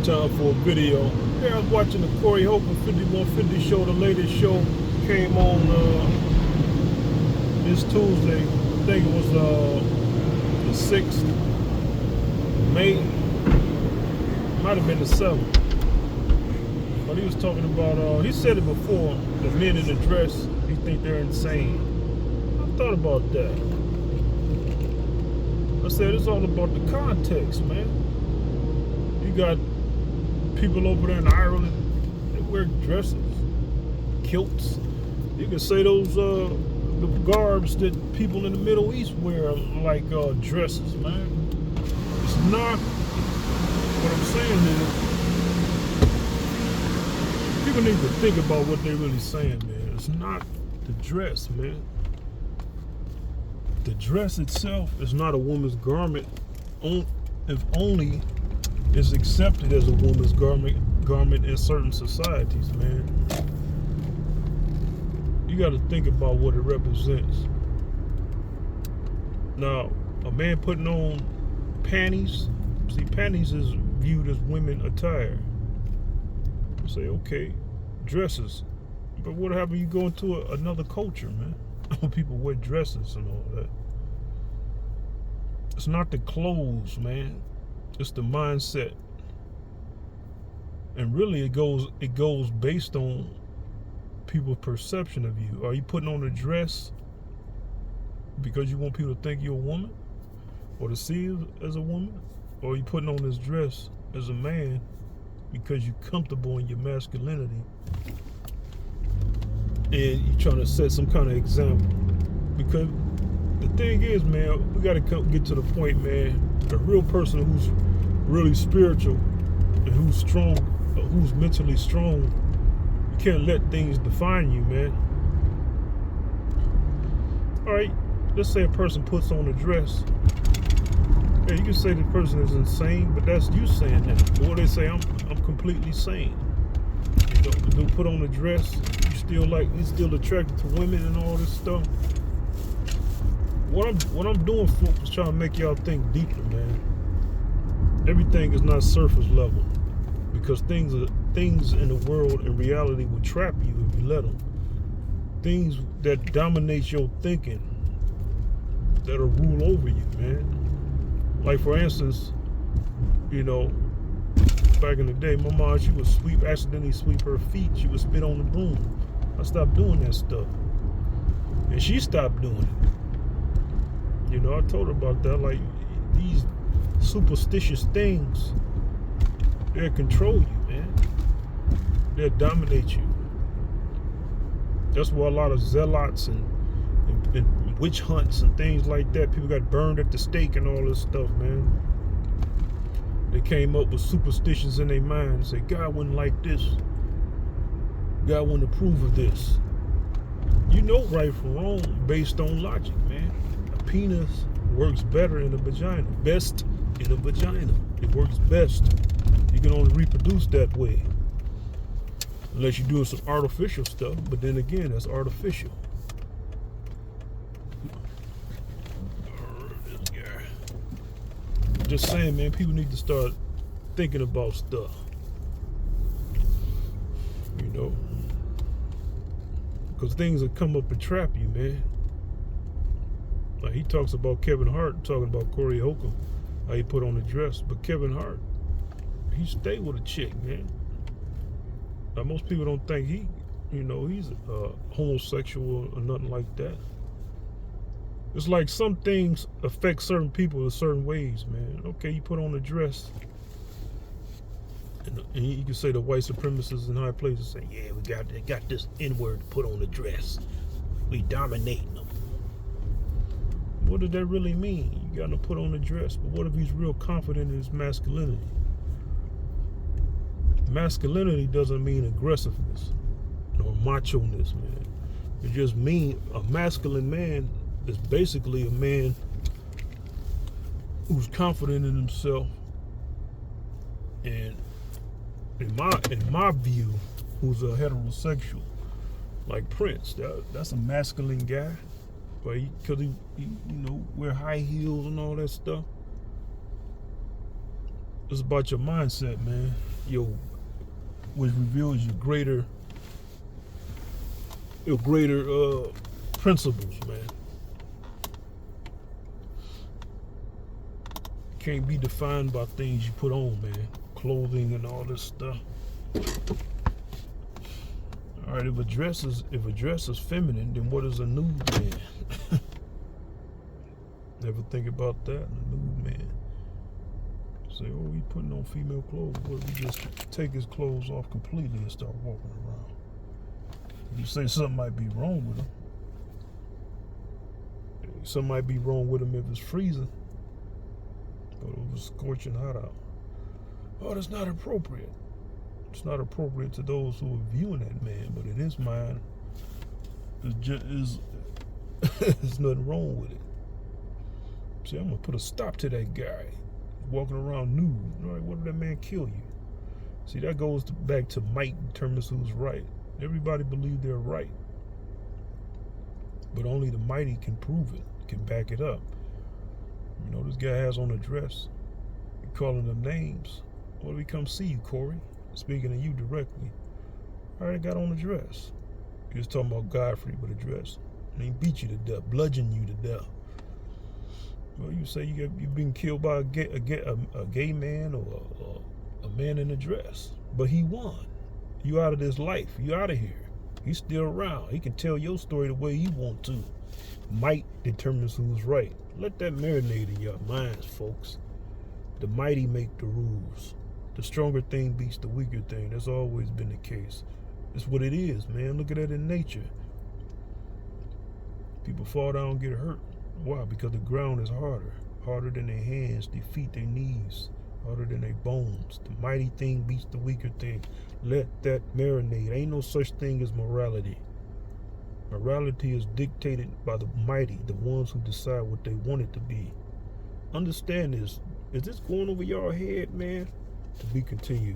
time for a video. Yeah, I was watching the Corey Holcomb 5150 show. The latest show came on this Tuesday. I think it was the 6th of May. Might have been the 7th. But he was talking about, he said it before, the men in the dress, he think they're insane. I thought about that. I said it's all about the context, man. You got people over there in Ireland, they wear dresses, kilts. You can say those the garbs that people in the Middle East wear like dresses, man. It's not. What I'm saying is, people need to think about what they're really saying, man. It's not the dress, man. The dress itself is not a woman's garment, if only it's accepted as a woman's garment in certain societies, man. You got to think about what it represents. Now, a man putting on panties, see, panties is viewed as women attire. You say, okay, dresses. But what happens when you go into another culture, man? People wear dresses and all that. It's not the clothes, man. It's the mindset. And really it goes based on people's perception of you. Are you putting on a dress because you want people to think you're a woman? Or to see you as a woman? Or are you putting on this dress as a man because you're comfortable in your masculinity? And you're trying to set some kind of example. Because the thing is, man, we got to get to the point, man. A real person who's really spiritual and who's strong, who's mentally strong, you can't let things define you, man. All right, let's say a person puts on a dress. Yeah, you can say the person is insane, but that's you saying that. Or they say I'm completely sane. You know, you put on a dress, you're still attracted to women and all this stuff. What I'm doing, folks, is trying to make y'all think deeper, man. Everything is not surface level, because things in the world in reality will trap you if you let them. Things that dominate your thinking, that'll rule over you, man. Like, for instance, you know, back in the day, my mom, she would accidentally sweep her feet. She would spit on the broom. I stopped doing that stuff, and she stopped doing it. You know, I told her about that. Like, these superstitious things, they'll control you, man. They'll dominate you. That's why a lot of zealots and witch hunts and things like that, people got burned at the stake and all this stuff, man. They came up with superstitions in their mind and said, God wouldn't like this. God wouldn't approve of this. You know right from wrong based on logic, man. A penis works better in a vagina. Best in a vagina. It works best. You can only reproduce that way. Unless you're doing some artificial stuff. But then again, that's artificial. This guy. Just saying, man, people need to start thinking about stuff. You know? Because things will come up and trap you, man. Like, he talks about Kevin Hart, talking about Corey Holcomb, how he put on a dress. But Kevin Hart, he stayed with a chick, man. Now, most people don't think he's homosexual or nothing like that. It's like some things affect certain people in certain ways, man. Okay, you put on a dress, and you can say the white supremacists in high places say, yeah, they got this N-word to put on a dress. We dominating them. What did that really mean? You got to put on a dress. But what if he's real confident in his masculinity? Masculinity doesn't mean aggressiveness or macho-ness, man. It just means a masculine man is basically a man who's confident in himself, and in my view, who's a heterosexual, like Prince. That's a masculine guy, but because he wear high heels and all that stuff. It's about your mindset, man. your which reveals your greater principles, man. Can't be defined by things you put on, man. Clothing and all this stuff. All right, if a dress is feminine, then what is a nude man? Never think about that. A nude man. Say, oh, he putting on female clothes. What if we just take his clothes off completely and start walking around? You say something might be wrong with him. Something might be wrong with him if it's freezing. But it was scorching hot out. Oh, that's not appropriate. It's not appropriate to those who are viewing that man, but in his mind, there's nothing wrong with it. See, I'm gonna put a stop to that guy walking around nude. All right, what if that man kill you? See, that goes back to might determines who's right. Everybody believes they're right, but only the mighty can prove it, can back it up. You know, this guy has on a dress. You're calling them names. What if he come see you, Corey? Speaking to you directly. All right, I got on a dress. He was talking about Godfrey with a dress. And he beat you to death, bludgeon you to death. Well, you say you've been killed by a gay man or a man in a dress. But he won. You out of this life. You out of here. He's still around. He can tell your story the way he want to. Might determines who's right. Let that marinate in your minds, folks. The mighty make the rules. The stronger thing beats the weaker thing. That's always been the case. It's what it is, man. Look at that in nature. People fall down and get hurt. Why? Because the ground is harder than their hands, their feet, their knees, harder than their bones. The mighty thing beats the weaker thing. Let that marinate. Ain't no such thing as morality. Morality is dictated by the mighty, the ones who decide what they want it to be. Understand this. Is this going over your head, man? To be continued.